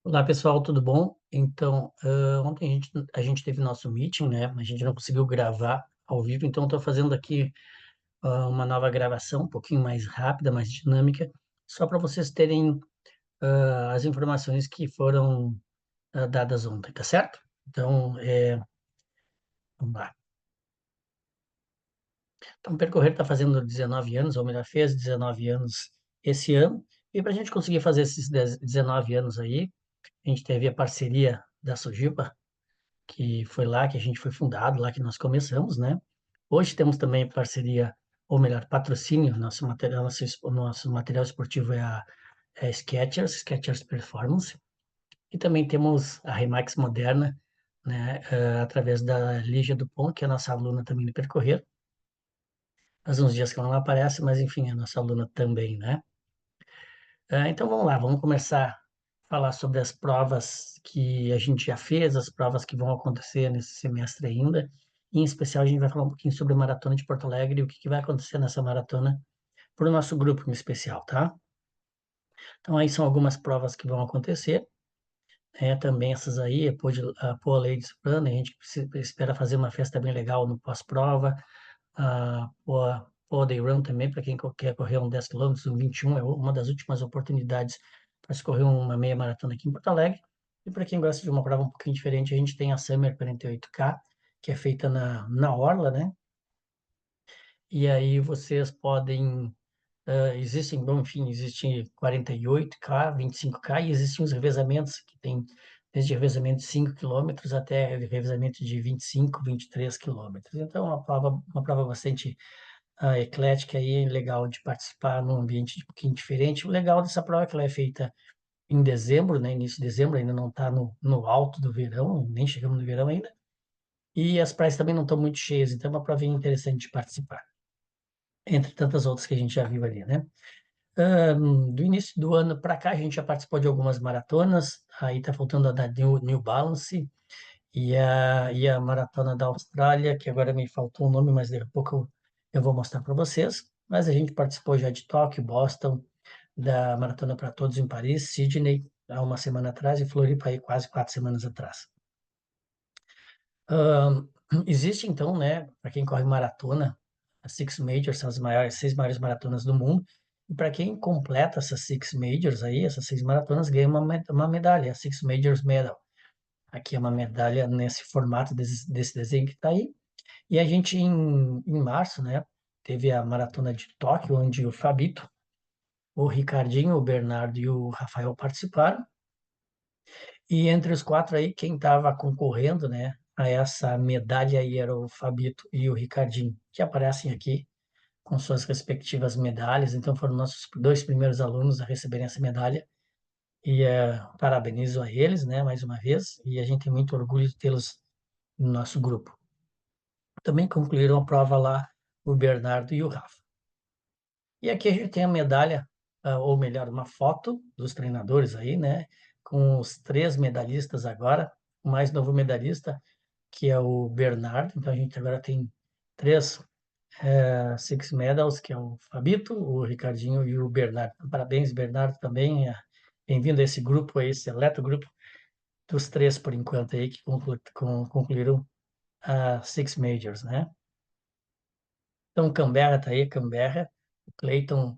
Olá pessoal, tudo bom? Então, ontem a gente teve nosso meeting, né? A gente não conseguiu gravar ao vivo, então estou fazendo aqui uma nova gravação, um pouquinho mais rápida, mais dinâmica, só para vocês terem as informações que foram dadas ontem, tá certo? Então, vamos lá. Então, o Percorrer está fazendo 19 anos, ou melhor, fez 19 anos esse ano, e para a gente conseguir fazer esses 19 anos aí, a gente teve a parceria da Sojipa, que foi lá que a gente foi fundado, lá que nós começamos, né? Hoje temos também parceria, ou melhor, patrocínio, nosso material esportivo é a Skechers Performance, e também temos a Remax Moderna, né, através da Lígia Dupont, que é a nossa aluna também do Percorrer. Faz uns dias que ela não aparece, mas enfim, é a nossa aluna também, né? Então vamos lá, vamos começar a falar sobre as provas que a gente já fez, as provas que vão acontecer nesse semestre ainda. Em especial, a gente vai falar um pouquinho sobre a Maratona de Porto Alegre e o que vai acontecer nessa maratona para o nosso grupo em especial, tá? Então, aí são algumas provas que vão acontecer. Também essas aí, a Poa Ladies Run, a gente espera fazer uma festa bem legal no pós-prova. A Poa Day Run também, para quem quer correr um 10 km, um 21, é uma das últimas oportunidades para se correr uma meia maratona aqui em Porto Alegre. E para quem gosta de uma prova um pouquinho diferente, a gente tem a Summer 48K, que é feita na Orla, né? E aí vocês podem existem, bom, enfim, existe 48K, 25K e existem os revezamentos que tem desde revezamento de 5 quilômetros até revezamento de 25, 23 quilômetros. Então, é uma prova bastante eclética e legal de participar num ambiente um pouquinho diferente. O legal dessa prova é que ela é feita em dezembro, né, início de dezembro, ainda não está no alto do verão, nem chegamos no verão ainda, e as praias também não estão muito cheias, então é uma prova interessante de participar, entre tantas outras que a gente já viu ali, né? Do início do ano para cá, a gente já participou de algumas maratonas, aí está faltando a da New Balance e a maratona da Austrália, que agora me faltou o nome, mas daqui a pouco eu vou mostrar para vocês. Mas a gente participou já de Tóquio, Boston, da Maratona para Todos em Paris, Sydney, há uma semana atrás, e Floripa aí quase 4 semanas atrás. Ahn, Existe então, né, para quem corre maratona, as Six Majors são as maiores, 6 maiores maratonas do mundo, e para quem completa essas Six Majors aí, essas 6 maratonas, ganha uma medalha, a Six Majors Medal. Aqui é uma medalha nesse formato desse desenho que está aí. E a gente, em março, né, teve a maratona de Tóquio, onde o Fabito, o Ricardinho, o Bernardo e o Rafael participaram. E entre os quatro aí, quem estava concorrendo, né, a essa medalha aí era o Fabito e o Ricardinho, que aparecem aqui com suas respectivas medalhas. Então foram nossos dois primeiros alunos a receberem essa medalha. E parabenizo a eles, né, mais uma vez. E a gente tem muito orgulho de tê-los no nosso grupo. Também concluíram a prova lá o Bernardo e o Rafa. E aqui a gente tem a medalha, ou melhor, uma foto dos treinadores aí, né, com os 3 medalhistas agora, o mais novo medalhista, que é o Bernardo. Então a gente agora tem 3 Six Medals, que é o Fabito, o Ricardinho e o Bernardo. Então, parabéns, Bernardo, também. Bem-vindo a esse grupo aí, seleto grupo dos 3 por enquanto aí que concluíram a Six Majors, né? Então, Canberra tá aí, Canberra. O Clayton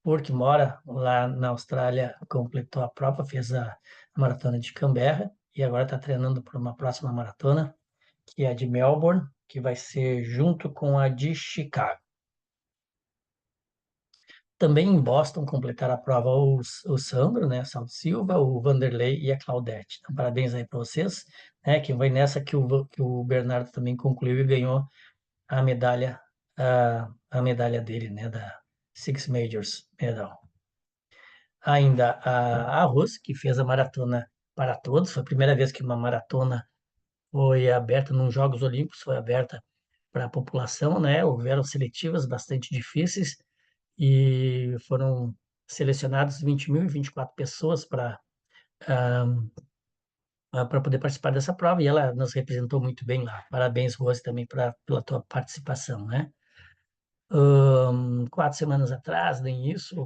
Moore, que mora lá na Austrália, completou a prova, fez a maratona de Canberra e agora está treinando para uma próxima maratona, que é a de Melbourne, que vai ser junto com a de Chicago. Também em Boston completaram a prova o Sandro, né, Salvo Silva, o Vanderlei e a Claudete. Então, parabéns aí para vocês, né, que vai nessa que o Bernardo também concluiu e ganhou a medalha, a medalha dele, né, da Six Majors Medal. Ainda a Rose, que fez a maratona para todos, foi a primeira vez que uma maratona foi aberta nos Jogos Olímpicos, foi aberta para a população, né? Houveram seletivas bastante difíceis e foram selecionadas 20.024 pessoas para poder participar dessa prova e ela nos representou muito bem lá. Parabéns, Rose, também pela tua participação, né? 4 semanas atrás, nem isso,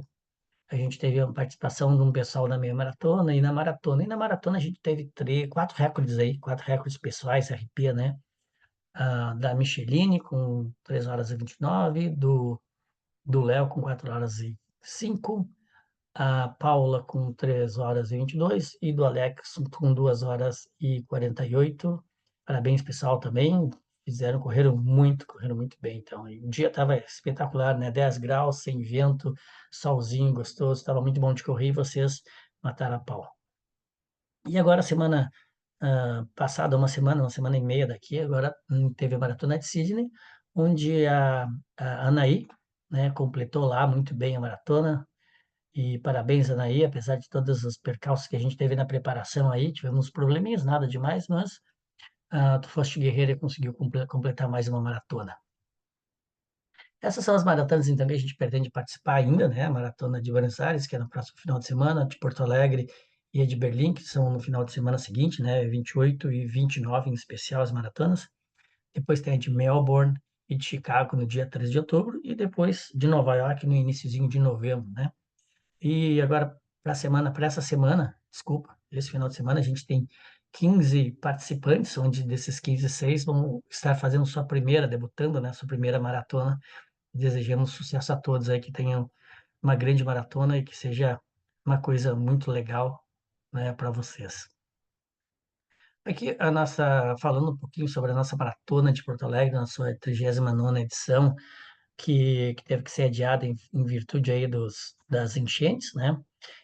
A gente teve a participação de um pessoal da meia maratona e na maratona. E na maratona a gente teve quatro recordes aí, quatro recordes pessoais, RP, né? Da Micheline com 3 horas e 29, do Léo com 4 horas e 5, a Paula com 3 horas e 22 e do Alex com 2 horas e 48. Parabéns, pessoal, também. Correram muito bem. Então, e o dia estava espetacular, né? 10 graus, sem vento, solzinho gostoso, estava muito bom de correr e vocês mataram a pau. E agora, semana passada, uma semana e meia daqui, agora teve a Maratona de Sydney, onde a Anaí, né, completou lá muito bem a maratona, e parabéns, Anaí, apesar de todos os percalços que a gente teve na preparação aí, tivemos probleminhas, nada demais, mas tu foste guerreira e conseguiu completar mais uma maratona. Essas são as maratonas, então, que a gente pretende participar ainda, né? A Maratona de Buenos Aires, que é no próximo final de semana, de Porto Alegre e a de Berlim, que são no final de semana seguinte, né? 28 e 29, em especial, as maratonas. Depois tem a de Melbourne e de Chicago no dia 3 de outubro, e depois de Nova York no iniciozinho de novembro, né? E agora, para essa semana, desculpa, esse final de semana, a gente tem 15 participantes, onde desses 15, 6 vão estar fazendo sua primeira, debutando, né? Sua primeira maratona. Desejamos sucesso a todos aí, que tenham uma grande maratona e que seja uma coisa muito legal, né, para vocês. Aqui falando um pouquinho sobre a nossa maratona de Porto Alegre, na sua 39ª edição, que teve que ser adiada em virtude aí das enchentes, né?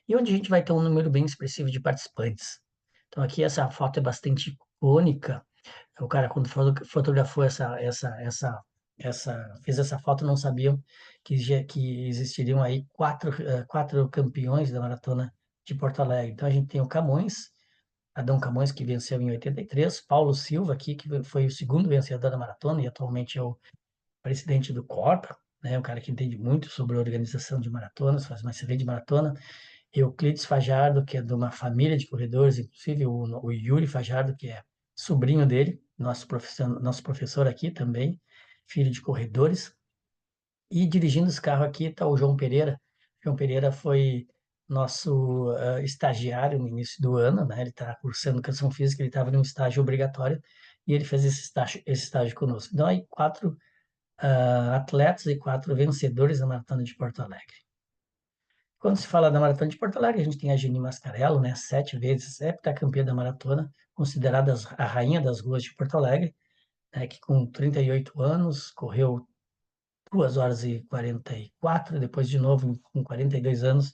E onde a gente vai ter um número bem expressivo de participantes. Então aqui essa foto é bastante icônica. O cara, quando fotografou fez essa foto, não sabiam que existiriam aí quatro campeões da maratona de Porto Alegre. Então a gente tem o Camões, Adão Camões, que venceu em 83, Paulo Silva aqui, que foi o segundo vencedor da maratona e atualmente é o presidente do Corpa, né, um cara que entende muito sobre a organização de maratonas, faz uma excelente maratona. Euclides Fajardo, que é de uma família de corredores, inclusive o Yuri Fajardo, que é sobrinho dele, nosso professor aqui também, filho de corredores. E dirigindo os carros aqui está o João Pereira. João Pereira foi nosso estagiário no início do ano, né? Ele está cursando educação física, ele estava num estágio obrigatório e ele fez esse estágio conosco. Então, aí, quatro atletas e quatro vencedores da Maratona de Porto Alegre. Quando se fala da Maratona de Porto Alegre, a gente tem a Geni Mascarello, né, 7 vezes heptacampeã da maratona, considerada a rainha das ruas de Porto Alegre, né, que com 38 anos correu 2 horas e 44, depois de novo com 42 anos,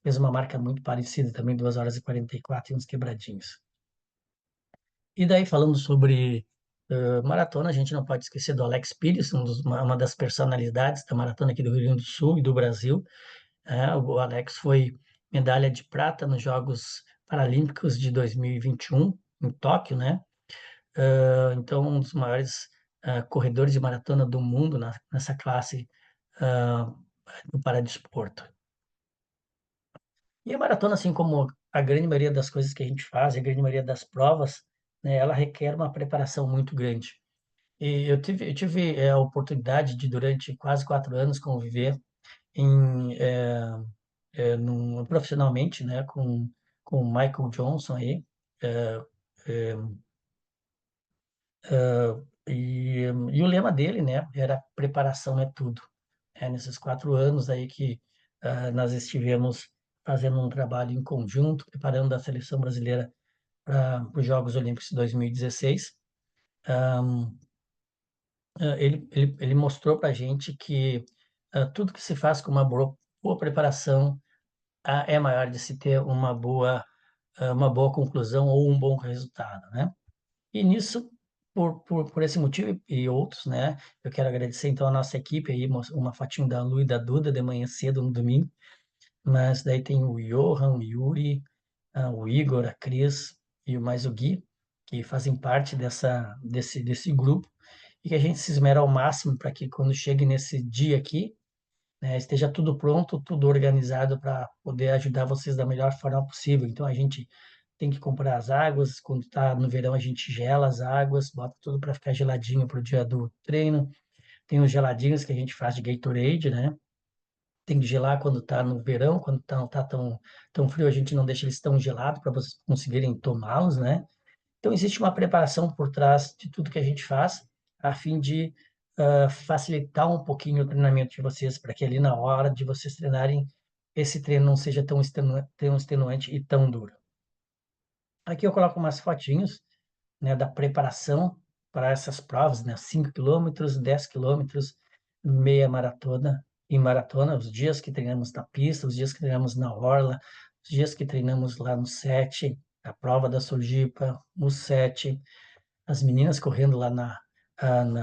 fez uma marca muito parecida também, 2 horas e 44 e uns quebradinhos. E daí, falando sobre maratona, a gente não pode esquecer do Alex Pires, uma das personalidades da maratona aqui do Rio Grande do Sul e do Brasil. O Alex foi medalha de prata nos Jogos Paralímpicos de 2021, em Tóquio, né? Então, um dos maiores corredores de maratona do mundo nessa classe do paradesporto. E a maratona, assim como a grande maioria das coisas que a gente faz, a grande maioria das provas, né, ela requer uma preparação muito grande. E eu tive a oportunidade de, durante quase 4 anos, conviver em, profissionalmente, né, com o Michael Johnson aí, é, é, e o lema dele, né, era preparação é tudo. Nesses 4 anos aí que nós estivemos fazendo um trabalho em conjunto, preparando a seleção brasileira para os Jogos Olímpicos de 2016, ele mostrou para a gente que tudo que se faz com uma boa preparação é maior de se ter uma boa conclusão ou um bom resultado, né? E nisso, por esse motivo e outros, né? Eu quero agradecer então a nossa equipe aí, uma fotinho da Lu e da Duda de manhã cedo no domingo, mas daí tem o Johan, o Yuri, o Igor, a Cris e mais o Gui, que fazem parte desse grupo, e que a gente se esmera ao máximo para que quando chegue nesse dia aqui, né, esteja tudo pronto, tudo organizado para poder ajudar vocês da melhor forma possível. Então a gente tem que comprar as águas, quando está no verão a gente gela as águas, bota tudo para ficar geladinho para o dia do treino. Tem os geladinhos que a gente faz de Gatorade, né? tem que gelar quando está no verão, quando não está tão frio, a gente não deixa eles tão gelados para vocês conseguirem tomá-los, né? Então, existe uma preparação por trás de tudo que a gente faz, a fim de facilitar um pouquinho o treinamento de vocês, para que ali na hora de vocês treinarem, esse treino não seja tão extenuante e tão duro. Aqui eu coloco umas fotinhos, né, da preparação para essas provas, né, 5 quilômetros, 10 quilômetros, meia maratona e maratona, os dias que treinamos na pista, os dias que treinamos na orla, os dias que treinamos lá no SET, a prova da Sojipa, no SET, as meninas correndo lá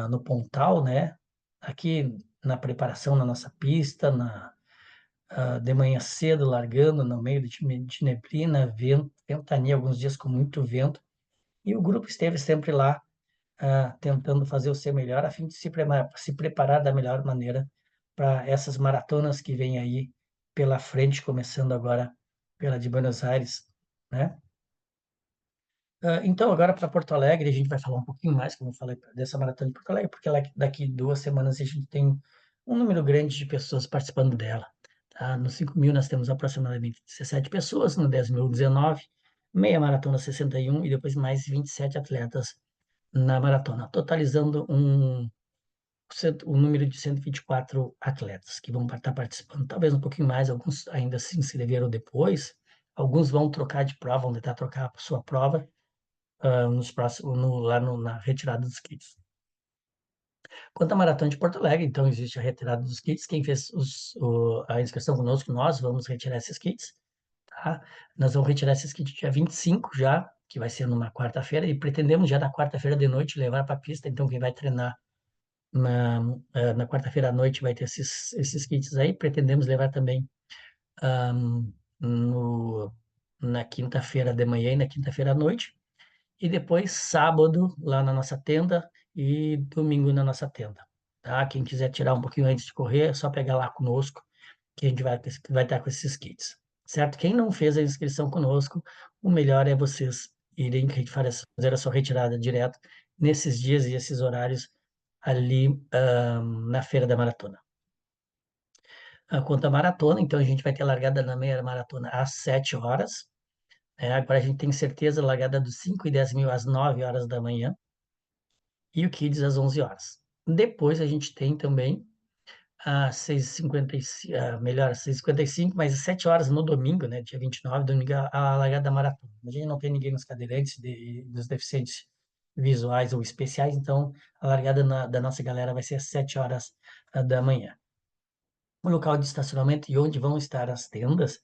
no Pontal, né, aqui na preparação na nossa pista, de manhã cedo, largando no meio de neblina, vento, ventania, alguns dias com muito vento, e o grupo esteve sempre lá, tentando fazer o seu melhor, a fim de se preparar da melhor maneira para essas maratonas que vêm aí pela frente, começando agora pela de Buenos Aires, né? Então, agora para Porto Alegre, a gente vai falar um pouquinho mais, como eu falei, dessa maratona de Porto Alegre, porque daqui 2 semanas a gente tem um número grande de pessoas participando dela. Tá? No 5 mil nós temos aproximadamente 17 pessoas, no 10 mil 19, meia maratona 61 e depois mais 27 atletas na maratona, totalizando um número de 124 atletas que vão estar participando. Talvez um pouquinho mais, alguns ainda se inscreveram depois, alguns vão trocar de prova, vão tentar trocar a sua prova nos próximos, na retirada dos kits. Quanto à Maratona de Porto Alegre, então existe a retirada dos kits. Quem fez a inscrição conosco, nós vamos retirar esses kits. Tá? Nós vamos retirar esses kits dia 25 já, que vai ser numa quarta-feira, e pretendemos já na quarta-feira de noite levar para a pista. Então, quem vai treinar na quarta-feira à noite vai ter esses kits aí. Pretendemos levar também um, no, na quinta-feira de manhã e na quinta-feira à noite. E depois sábado lá na nossa tenda e domingo na nossa tenda. Tá? Quem quiser tirar um pouquinho antes de correr, é só pegar lá conosco, que a gente vai estar com esses kits. Certo? Quem não fez a inscrição conosco, o melhor é vocês irem fazer a sua retirada direto nesses dias e esses horários ali na feira da maratona. Quanto à maratona, então a gente vai ter a largada na meia maratona às 7 horas. Agora a gente tem certeza a largada dos 5 e 10 mil às 9 horas da manhã e o Kids às 11 horas. Depois a gente tem também às 6h55, melhor, 6h55, mas às 7 horas no domingo, né, dia 29, domingo, a largada da maratona. A gente não tem ninguém nos cadeirantes dos deficientes visuais ou especiais, então a largada da nossa galera vai ser às 7 horas da manhã. O local de estacionamento e onde vão estar as tendas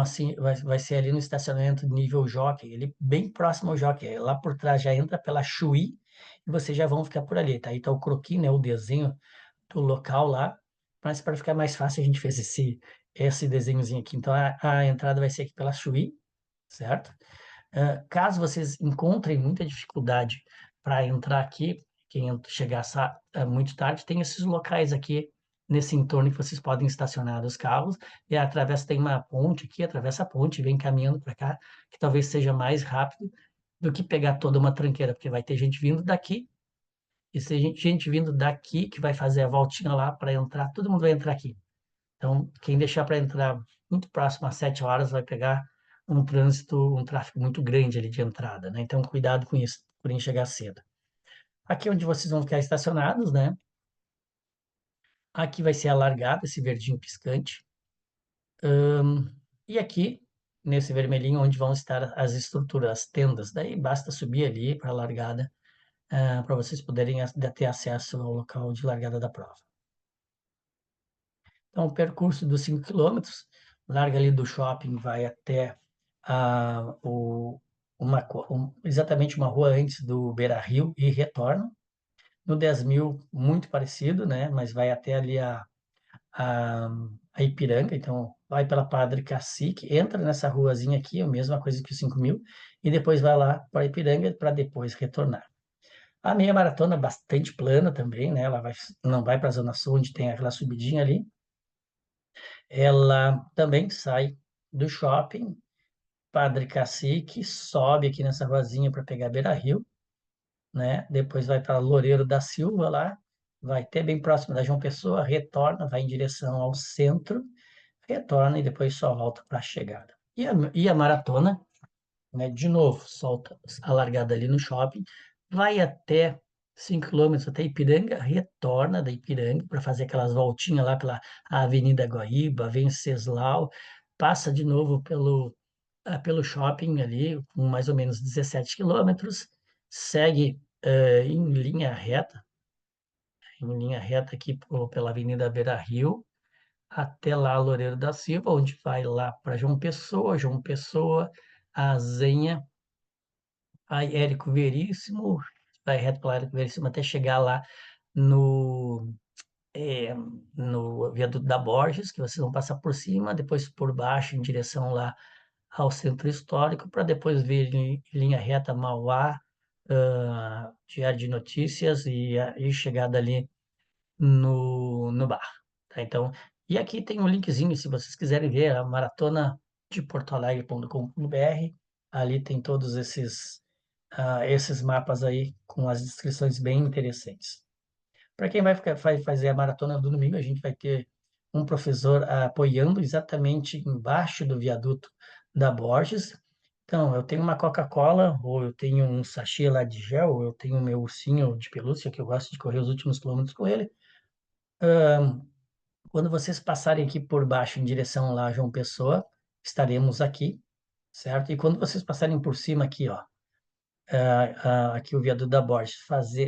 assim, vai ser ali no estacionamento nível Jockey, ele bem próximo ao Jockey. Lá por trás já entra pela Chuí e vocês já vão ficar por ali, tá? Aí tá o croquis, né, o desenho do local lá, mas para ficar mais fácil a gente fez esse desenhozinho aqui. Então a entrada vai ser aqui pela Chuí, certo? Caso vocês encontrem muita dificuldade para entrar aqui, quem chegar muito tarde, tem esses locais aqui nesse entorno que vocês podem estacionar os carros e tem uma ponte aqui, atravessa a ponte e vem caminhando para cá, que talvez seja mais rápido do que pegar toda uma tranqueira, porque vai ter gente vindo daqui e se gente vindo daqui que vai fazer a voltinha lá para entrar, todo mundo vai entrar aqui. Então, quem deixar para entrar muito próximo às 7 horas vai pegar um tráfego muito grande ali de entrada, né? Então, cuidado com isso, por chegar cedo. Aqui onde vocês vão ficar estacionados, né? Aqui vai ser a largada, esse verdinho piscante. E aqui, nesse vermelhinho, onde vão estar as estruturas, as tendas. Daí basta subir ali para a largada, para vocês poderem ter acesso ao local de largada da prova. Então, o percurso dos 5 quilômetros, larga ali do shopping, vai até exatamente uma rua antes do Beira-Rio e retorna. No 10 mil, muito parecido, né? Mas vai até ali a, a Ipiranga, então vai pela Padre Cacique, entra nessa ruazinha aqui, a mesma coisa que os 5 mil, e depois vai lá para Ipiranga para depois retornar. A meia maratona é bastante plana também, né? Ela não vai para a Zona Sul, onde tem aquela subidinha ali, ela também sai do shopping, Padre Cacique, sobe aqui nessa ruazinha para pegar Beira-Rio, né? Depois vai para Loureiro da Silva lá, vai ter bem próximo da João Pessoa, retorna, vai em direção ao centro, retorna e depois só volta para a chegada. E a maratona, né, de novo, solta a largada ali no shopping, vai até 5 quilômetros até Ipiranga, retorna da Ipiranga para fazer aquelas voltinhas lá pela Avenida Guaíba, Venceslau, passa de novo pelo shopping ali, com mais ou menos 17 quilômetros, segue em linha reta aqui pela Avenida Beira-Rio, até lá Loureiro da Silva, onde vai lá para João Pessoa, Azenha, aí Érico Veríssimo, vai reto para Érico Veríssimo até chegar lá no, é, no viaduto da Borges, que vocês vão passar por cima, depois por baixo em direção lá ao centro histórico, para depois vir em linha reta Mauá, Diário de Notícias e chegada ali no bar. Tá? Então, e aqui tem um linkzinho, se vocês quiserem ver, a maratona de portoalegre.com.br, ali tem todos esses mapas aí com as descrições bem interessantes. Para quem vai fazer a maratona do domingo, a gente vai ter um professor apoiando exatamente embaixo do viaduto da Borges. Então, eu tenho uma Coca-Cola, ou eu tenho um sachê lá de gel, ou eu tenho meu ursinho de pelúcia, que eu gosto de correr os últimos quilômetros com ele. Quando vocês passarem aqui por baixo em direção lá a João Pessoa, estaremos aqui, certo? E quando vocês passarem por cima aqui, ó, aqui o viaduto da Borges,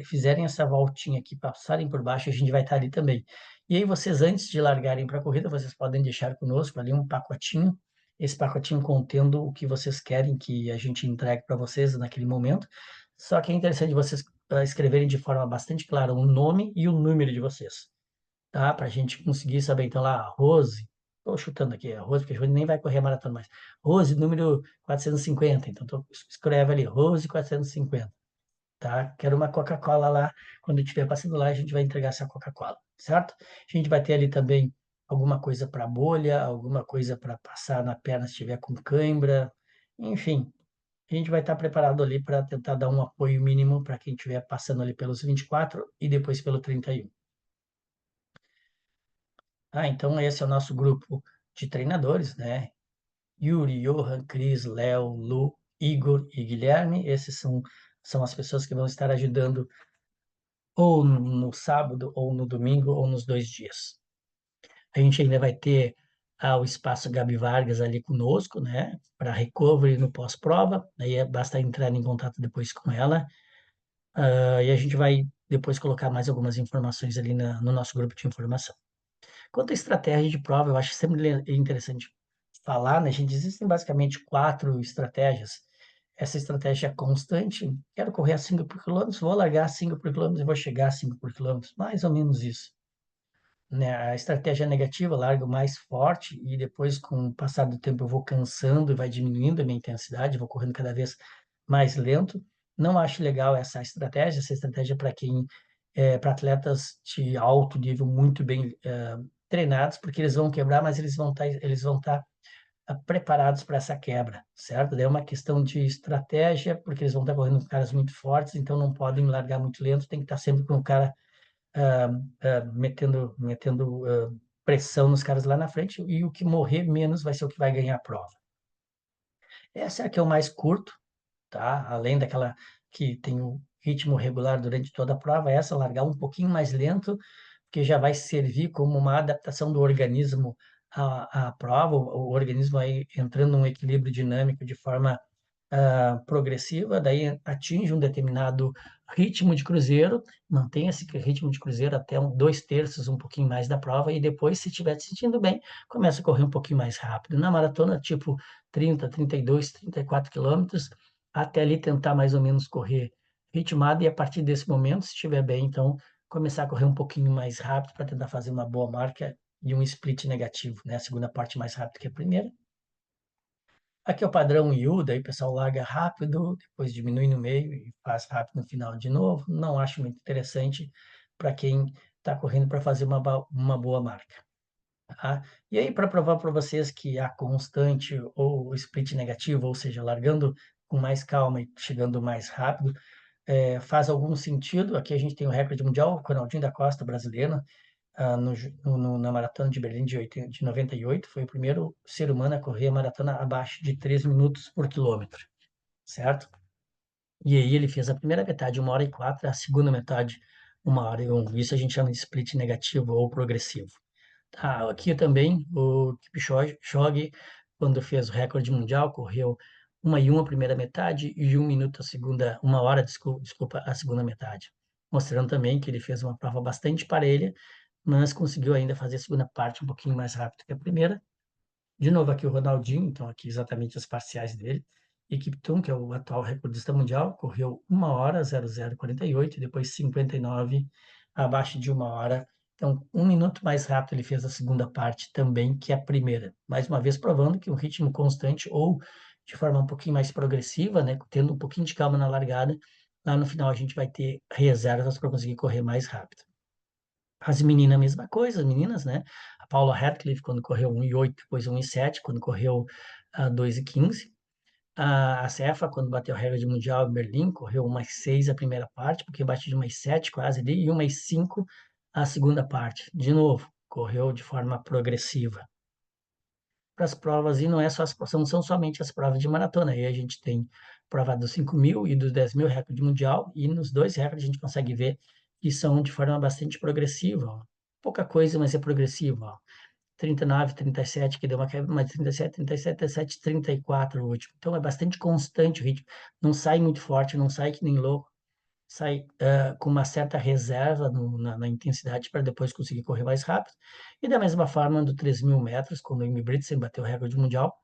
fizerem essa voltinha aqui, passarem por baixo, a gente vai estar ali também. E aí vocês, antes de largarem para a corrida, vocês podem deixar conosco ali um pacotinho, esse pacotinho contendo o que vocês querem que a gente entregue para vocês naquele momento. Só que é interessante vocês escreverem de forma bastante clara o nome e o número de vocês, tá? Para a gente conseguir saber, então, lá, Rose, estou chutando aqui, a Rose, porque a Rose nem vai correr a maratona mais. Rose, número 450, então escreve ali, Rose 450, tá? Quero uma Coca-Cola lá, quando estiver passando lá, a gente vai entregar essa Coca-Cola, certo? A gente vai ter ali também alguma coisa para bolha, alguma coisa para passar na perna se estiver com cãibra, enfim, a gente vai estar preparado ali para tentar dar um apoio mínimo para quem estiver passando ali pelos 24 e depois pelo 31. Então esse é o nosso grupo de treinadores, né? Yuri, Johan, Cris, Léo, Lu, Igor e Guilherme. Esses são as pessoas que vão estar ajudando ou no sábado, ou no domingo, ou nos 2 dias. A gente ainda vai ter o espaço Gabi Vargas ali conosco, né? Para recovery no pós-prova. Aí basta entrar em contato depois com ela. E a gente vai depois colocar mais algumas informações ali no nosso grupo de informação. Quanto à estratégia de prova, eu acho sempre interessante falar, né? A gente existem basicamente 4 estratégias. Essa estratégia é constante, quero correr a 5 por quilômetro, vou largar a 5 por quilômetro e vou chegar a 5 por quilômetro, mais ou menos isso. Né? A estratégia negativa, largo mais forte e depois, com o passar do tempo, eu vou cansando e vai diminuindo a minha intensidade, vou correndo cada vez mais lento. Não acho legal essa estratégia para quem para atletas de alto nível muito bem treinados, porque eles vão quebrar, mas eles vão estar preparados para essa quebra, certo? Daí é uma questão de estratégia, porque eles vão estar correndo com caras muito fortes, então não podem largar muito lento, tem que estar sempre com o cara metendo pressão nos caras lá na frente, e o que morrer menos vai ser o que vai ganhar a prova. Essa é a que eu mais curto, tá? Além daquela que tem o ritmo regular durante toda a prova, essa largar um pouquinho mais lento, que já vai servir como uma adaptação do organismo à prova, o organismo aí entrando num equilíbrio dinâmico de forma progressiva, daí atinge um determinado ritmo de cruzeiro, mantém esse ritmo de cruzeiro até 2/3, um pouquinho mais da prova, e depois, se estiver se sentindo bem, começa a correr um pouquinho mais rápido. Na maratona, tipo 30, 32, 34 quilômetros, até ali tentar mais ou menos correr ritmado, e a partir desse momento, se estiver bem, então começar a correr um pouquinho mais rápido para tentar fazer uma boa marca e um split negativo, né? A segunda parte mais rápida que a primeira. Aqui é o padrão IU, daí o pessoal larga rápido, depois diminui no meio e faz rápido no final de novo. Não acho muito interessante para quem está correndo para fazer uma boa marca. Tá? E aí, para provar para vocês que a constante ou o split negativo, ou seja, largando com mais calma e chegando mais rápido, faz algum sentido. Aqui a gente tem o recorde mundial, o Ronaldinho da Costa, brasileiro, na maratona de Berlim de 98, foi o primeiro ser humano a correr a maratona abaixo de 3 minutos por quilômetro, certo? E aí ele fez a primeira metade, 1h04, a segunda metade, 1h01. Isso a gente chama de split negativo ou progressivo. Tá, aqui também o Kipchoge, quando fez o recorde mundial, correu 1h01 a primeira metade e 1 minuto a segunda, 1 hora, desculpa, a segunda metade. Mostrando também que ele fez uma prova bastante parelha, mas conseguiu ainda fazer a segunda parte um pouquinho mais rápido que a primeira. De novo aqui o Ronaldinho, então aqui exatamente as parciais dele. E Kiptum, que é o atual recordista mundial, correu 1h00:48 e depois 59, abaixo de 1 hora. Então, 1 minuto mais rápido ele fez a segunda parte também que a primeira. Mais uma vez provando que um ritmo constante ou de forma um pouquinho mais progressiva, né, tendo um pouquinho de calma na largada, lá no final a gente vai ter reservas para conseguir correr mais rápido. As meninas, a mesma coisa, as meninas, né? A Paula Radcliffe, quando correu 1h08, depois 1h07, quando correu 2h15. A Cefa, quando bateu a recorde mundial em Berlim, correu 1h06 a primeira parte, porque bateu de 1h07 quase ali, e 1h05 a segunda parte. De novo, correu de forma progressiva. Para as provas, e não é só são somente as provas de maratona, aí a gente tem prova dos 5.000 e dos 10.000 recorde mundial, e nos dois recordes a gente consegue ver que são de forma bastante progressiva, ó. Pouca coisa, mas é progressiva, ó. 39, 37, que deu uma quebra, mas 37, 37, 37, 34 o último. Então é bastante constante o ritmo. Não sai muito forte, não sai que nem louco, sai com uma certa reserva na intensidade para depois conseguir correr mais rápido. E da mesma forma, do 3.000 metros, quando o Amy Britson bateu o recorde mundial,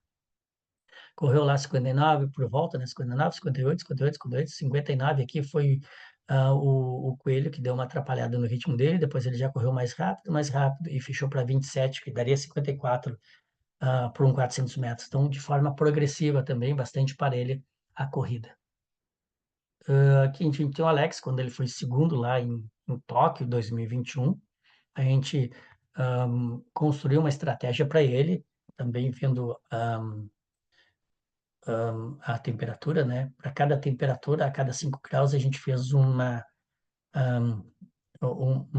correu lá 59 por volta, né? 59, 58, 58, 58, 59. Aqui foi o Coelho que deu uma atrapalhada no ritmo dele, depois ele já correu mais rápido e fechou para 27, que daria 54 por 400 metros. Então, de forma progressiva também, bastante parelha a corrida. Aqui a gente tem o Alex, quando ele foi segundo lá em Tóquio 2021, a gente construiu uma estratégia para ele, também vendo a temperatura, né? Para cada temperatura, a cada 5 graus, a gente fez uma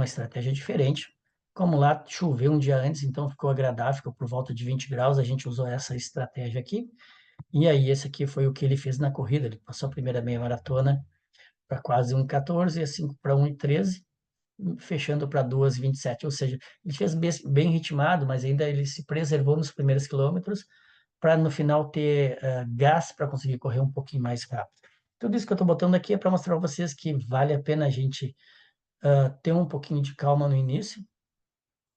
estratégia diferente. Como lá choveu um dia antes, então ficou agradável, ficou por volta de 20 graus, a gente usou essa estratégia aqui. E aí, esse aqui foi o que ele fez na corrida. Ele passou a primeira meia maratona para quase 1,14 e a 5 para 1,13, fechando para 2,27. Ou seja, ele fez bem ritmado, mas ainda ele se preservou nos primeiros quilômetros para no final ter gás para conseguir correr um pouquinho mais rápido. Tudo isso que eu estou botando aqui é para mostrar para vocês que vale a pena a gente ter um pouquinho de calma no início,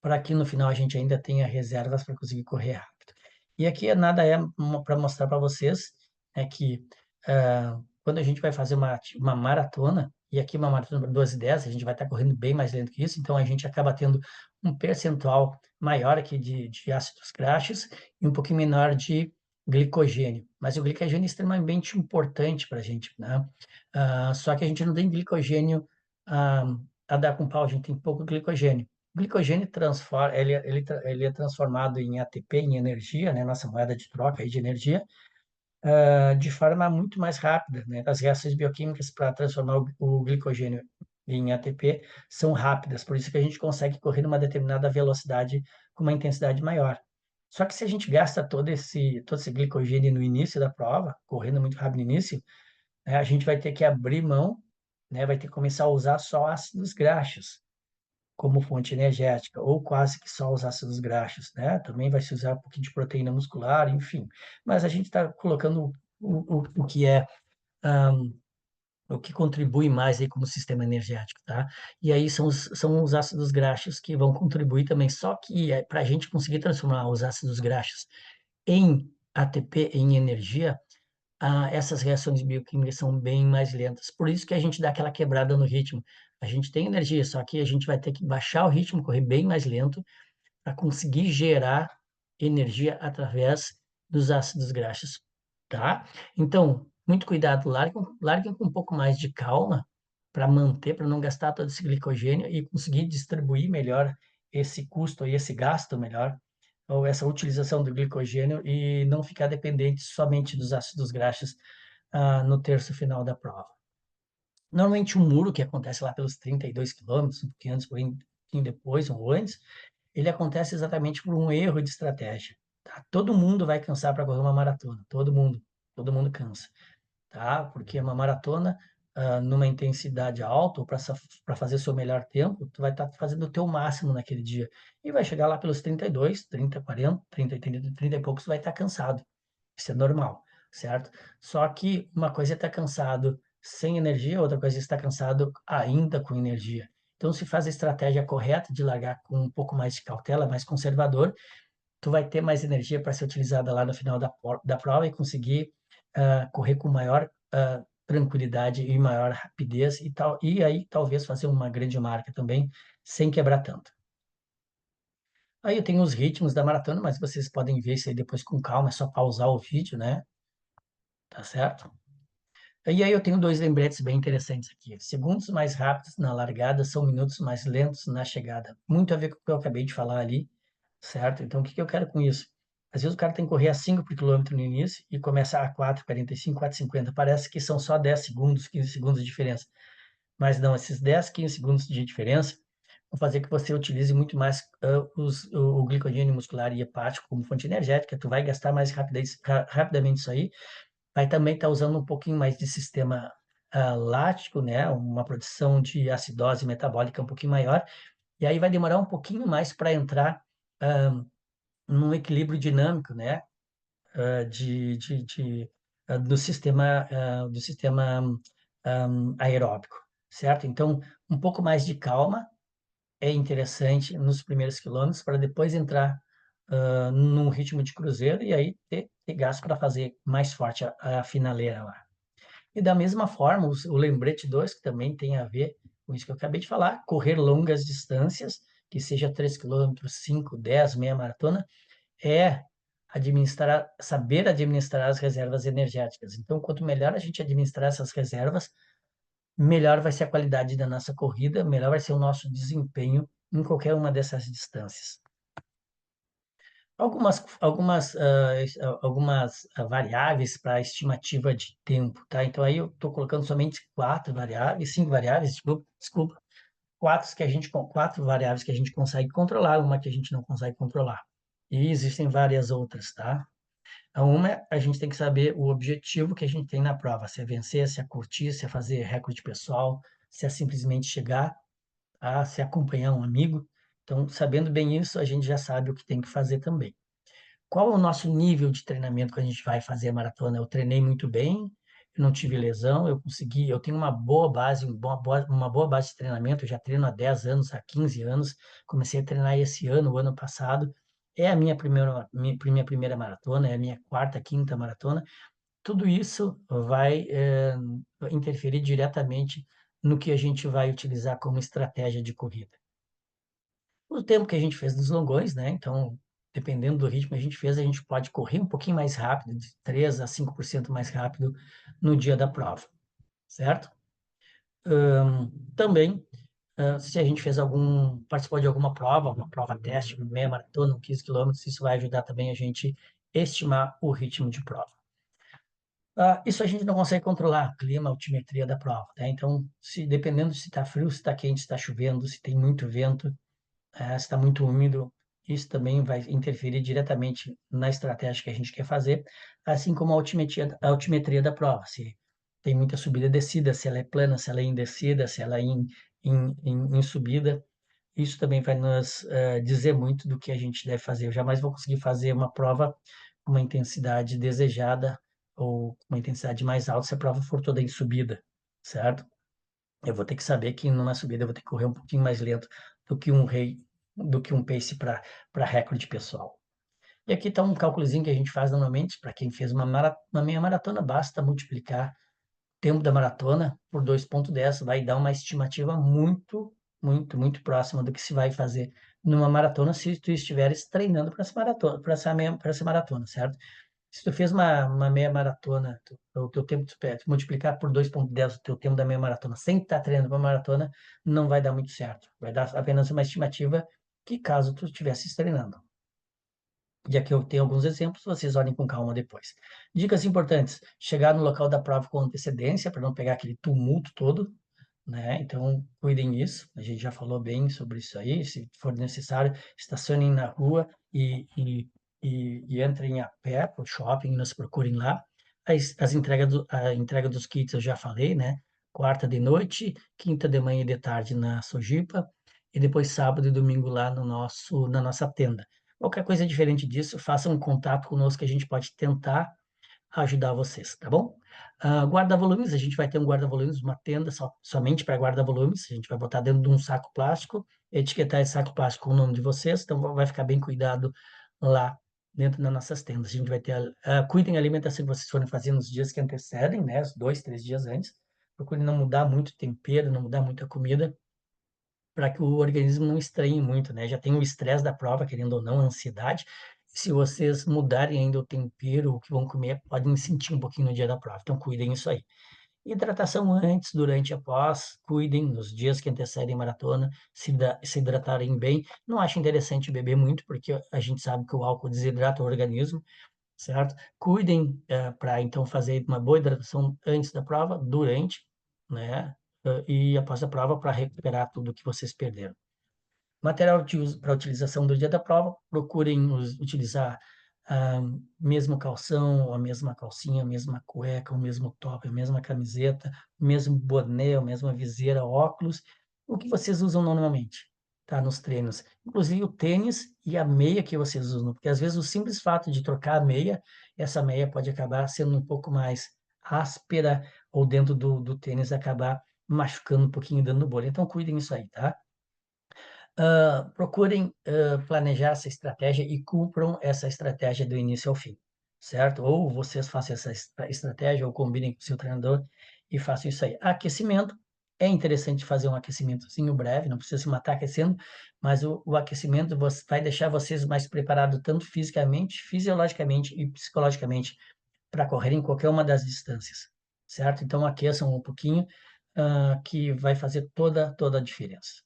para que no final a gente ainda tenha reservas para conseguir correr rápido. E aqui nada é para mostrar para vocês é que quando a gente vai fazer uma maratona, e aqui uma maratona para 12:10, a gente vai estar correndo bem mais lento que isso, então a gente acaba tendo um percentual maior aqui de ácidos graxos e um pouquinho menor de glicogênio. Mas o glicogênio é extremamente importante para a gente, né? Só que a gente não tem glicogênio a dar com pau, a gente tem pouco glicogênio. O glicogênio transforma, ele é transformado em ATP, em energia, né? Nossa moeda de troca aí de energia, de forma muito mais rápida, né? As reações bioquímicas para transformar o glicogênio em ATP são rápidas, por isso que a gente consegue correr numa determinada velocidade com uma intensidade maior. Só que se a gente gasta todo esse glicogênio no início da prova, correndo muito rápido no início, né, a gente vai ter que abrir mão, né? Vai ter que começar a usar só ácidos graxos como fonte energética, ou quase que só os ácidos graxos, né? Também vai se usar um pouquinho de proteína muscular, enfim. Mas a gente está colocando o que é o que contribui mais aí como sistema energético, tá? E aí são os ácidos graxos que vão contribuir também, só que para a gente conseguir transformar os ácidos graxos em ATP, em energia, essas reações bioquímicas são bem mais lentas. Por isso que a gente dá aquela quebrada no ritmo. A gente tem energia, só que a gente vai ter que baixar o ritmo, correr bem mais lento, para conseguir gerar energia através dos ácidos graxos, tá? Então, muito cuidado, larguem com um pouco mais de calma para manter, para não gastar todo esse glicogênio e conseguir distribuir melhor esse custo e esse gasto melhor, ou essa utilização do glicogênio e não ficar dependente somente dos ácidos graxos no terço final da prova. Normalmente um muro que acontece lá pelos 32 quilômetros, um pouquinho antes, um pouquinho depois ou antes, ele acontece exatamente por um erro de estratégia, tá? Todo mundo vai cansar para correr uma maratona, todo mundo cansa, tá? Porque uma maratona, numa intensidade alta, ou para fazer seu melhor tempo, tu vai estar fazendo o teu máximo naquele dia. E vai chegar lá pelos 32, 30, 40, 30, 30, 30 e poucos, vai estar cansado. Isso é normal, certo? Só que uma coisa é estar cansado sem energia, outra coisa é estar cansado ainda com energia. Então, se faz a estratégia correta de largar com um pouco mais de cautela, mais conservador, tu vai ter mais energia para ser utilizada lá no final da prova e conseguir correr com maior tranquilidade e maior rapidez e tal, e aí talvez fazer uma grande marca também, sem quebrar tanto. Aí eu tenho os ritmos da maratona, mas vocês podem ver isso aí depois com calma, é só pausar o vídeo, né? Tá certo? E aí eu tenho dois lembretes bem interessantes aqui. Segundos mais rápidos na largada são minutos mais lentos na chegada. Muito a ver com o que eu acabei de falar ali, certo? Então, o que que eu quero com isso? Às vezes o cara tem que correr a 5 por quilômetro no início e começa a 4,45, 4,50. Parece que são só 10 segundos, 15 segundos de diferença. Mas não, esses 10, 15 segundos de diferença vão fazer que você utilize muito mais o glicogênio muscular e hepático como fonte energética. Tu vai gastar mais rapidamente isso aí, vai também estar usando um pouquinho mais de sistema lático, né? Uma produção de acidose metabólica um pouquinho maior, e aí vai demorar um pouquinho mais para entrar ah, num equilíbrio dinâmico, né? Do sistema aeróbico, certo? Então, um pouco mais de calma é interessante nos primeiros quilômetros para depois entrar num ritmo de cruzeiro e aí ter gás para fazer mais forte a finaleira lá. E da mesma forma, o lembrete 2 que também tem a ver com isso que eu acabei de falar, correr longas distâncias, que seja 3 quilômetros, 5, 10, meia maratona, é saber administrar as reservas energéticas. Então, quanto melhor a gente administrar essas reservas, melhor vai ser a qualidade da nossa corrida, melhor vai ser o nosso desempenho em qualquer uma dessas distâncias. Algumas variáveis para a estimativa de tempo, tá? Então aí eu estou colocando somente cinco variáveis, desculpa, quatro variáveis que a gente consegue controlar, uma que a gente não consegue controlar. E existem várias outras, tá? Uma, a gente tem que saber o objetivo que a gente tem na prova, se é vencer, se é curtir, se é fazer recorde pessoal, se é simplesmente chegar, se é acompanhar um amigo. Então, sabendo bem isso, a gente já sabe o que tem que fazer também. Qual é o nosso nível de treinamento que a gente vai fazer a maratona? Eu treinei muito bem, eu não tive lesão, eu tenho uma boa base, uma boa base de treinamento, eu já treino há 10 anos, há 15 anos, comecei a treinar esse ano, o ano passado, é a minha primeira maratona, é a minha quarta, quinta maratona, tudo isso vai interferir diretamente no que a gente vai utilizar como estratégia de corrida. O tempo que a gente fez dos longões, né? Então, dependendo do ritmo que a gente fez, a gente pode correr um pouquinho mais rápido, de 3 a 5% mais rápido no dia da prova, certo? Também, se a gente participou de alguma prova, uma prova teste, uma meia maratona, 15 quilômetros, isso vai ajudar também a gente estimar o ritmo de prova. Isso a gente não consegue controlar, clima, altimetria da prova, tá? Então, dependendo se está frio, se está quente, se está chovendo, se tem muito vento, se está muito úmido, isso também vai interferir diretamente na estratégia que a gente quer fazer, assim como a altimetria da prova, se tem muita subida e descida, se ela é plana, se ela é em descida, se ela é em subida, isso também vai nos dizer muito do que a gente deve fazer. Eu jamais vou conseguir fazer uma prova com uma intensidade desejada ou com uma intensidade mais alta se a prova for toda em subida, certo? Eu vou ter que saber que numa subida eu vou ter que correr um pouquinho mais lento do que um pace para recorde pessoal. E aqui está um cálculozinho que a gente faz normalmente para quem fez uma meia maratona, basta multiplicar o tempo da maratona por 2,10, vai dar uma estimativa muito, muito, muito próxima do que se vai fazer numa maratona se tu estiveres treinando para essa maratona, para essa maratona, certo? Se tu fez uma meia maratona, o teu tempo, tu multiplicar por 2,10 o teu tempo da meia maratona sem estar treinando para maratona, não vai dar muito certo. Vai dar apenas uma estimativa que caso tu estivesse treinando. E aqui eu tenho alguns exemplos, vocês olhem com calma depois. Dicas importantes: chegar no local da prova com antecedência, para não pegar aquele tumulto todo, né? Então, cuidem disso. A gente já falou bem sobre isso aí. Se for necessário, estacionem na rua e entrem a pé para o shopping, nos procurem lá. A entrega dos kits eu já falei, né? Quarta de noite, quinta de manhã e de tarde na Sojipa, e depois sábado e domingo lá na nossa tenda. Qualquer coisa diferente disso, façam um contato conosco que a gente pode tentar ajudar vocês, tá bom? Guarda-volumes, a gente vai ter um guarda-volumes, uma tenda somente para guarda-volumes, a gente vai botar dentro de um saco plástico, etiquetar esse saco plástico com o nome de vocês, então vai ficar bem cuidado lá dentro das nossas tendas. A gente vai ter, cuidem da alimentação que vocês forem fazer nos dias que antecedem, né, os 2, 3 dias antes, procurem não mudar muito o tempero, não mudar muito a comida, para que o organismo não estranhe muito, né? Já tem o estresse da prova, querendo ou não, a ansiedade. Se vocês mudarem ainda o tempero, o que vão comer, podem sentir um pouquinho no dia da prova. Então, cuidem isso aí. Hidratação antes, durante e após, cuidem nos dias que antecedem a maratona, se hidratarem bem. Não acho interessante beber muito, porque a gente sabe que o álcool desidrata o organismo, certo? Cuidem para então fazer uma boa hidratação antes da prova, durante, né? E após a prova para recuperar tudo que vocês perderam. Material para utilização do dia da prova, procurem utilizar a mesmo calção, a mesma calcinha, a mesma cueca, o mesmo top, a mesma camiseta, o mesmo boné, a mesma viseira, óculos, o que vocês usam normalmente, tá? Nos treinos. Inclusive o tênis e a meia que vocês usam, porque às vezes o simples fato de trocar a meia, essa meia pode acabar sendo um pouco mais áspera ou dentro do tênis acabar machucando um pouquinho, dando bolha. Então cuidem isso aí, tá? Procurem planejar essa estratégia e cumpram essa estratégia do início ao fim, certo? Ou vocês façam essa estratégia ou combinem com o seu treinador e façam isso aí. Aquecimento, é interessante fazer um aquecimentozinho breve, não precisa se matar aquecendo, mas o aquecimento vai deixar vocês mais preparados tanto fisicamente, fisiologicamente e psicologicamente para correr em qualquer uma das distâncias, certo? Então aqueçam um pouquinho, que vai fazer toda a diferença.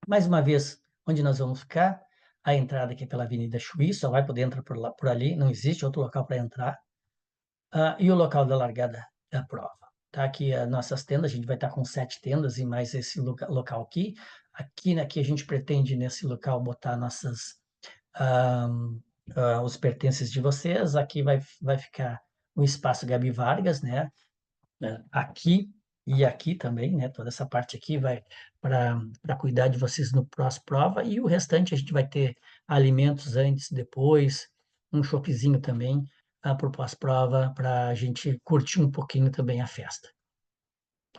Mais uma vez, onde nós vamos ficar? A entrada aqui é pela Avenida Chuí, só vai poder entrar por ali, não existe outro local para entrar. E o local da largada da prova. Tá aqui as nossas tendas, a gente vai estar com 7 tendas e mais esse local aqui. Aqui a gente pretende, nesse local, botar os pertences de vocês. Aqui vai ficar o espaço Gabi Vargas, né? Aqui e aqui também, né? Toda essa parte aqui vai para cuidar de vocês no pós-prova e o restante a gente vai ter alimentos antes, depois, um choppzinho também para o pós-prova, para a gente curtir um pouquinho também a festa.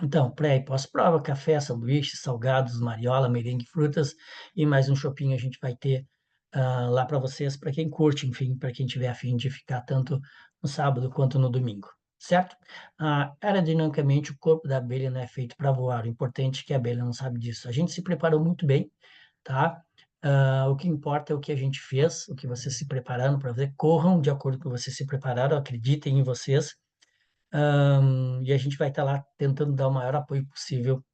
Então, pré e pós-prova, café, sanduíche, salgados, mariola, merengue, frutas e mais um shopping a gente vai ter lá para vocês, para quem curte, enfim, para quem tiver a fim de ficar tanto no sábado quanto no domingo, certo? Aerodinamicamente, o corpo da abelha não é feito para voar, o importante é que a abelha não sabe disso. A gente se preparou muito bem, tá? O que importa é o que a gente fez, o que vocês se prepararam para fazer, corram de acordo com o que vocês se prepararam, acreditem em vocês, e a gente vai estar lá tentando dar o maior apoio possível,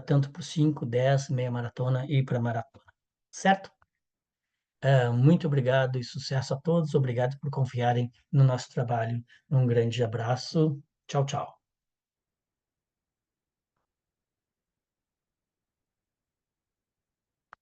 tanto para o 5, 10, meia maratona e para a maratona. Certo? Muito obrigado e sucesso a todos. Obrigado por confiarem no nosso trabalho. Um grande abraço. Tchau, tchau.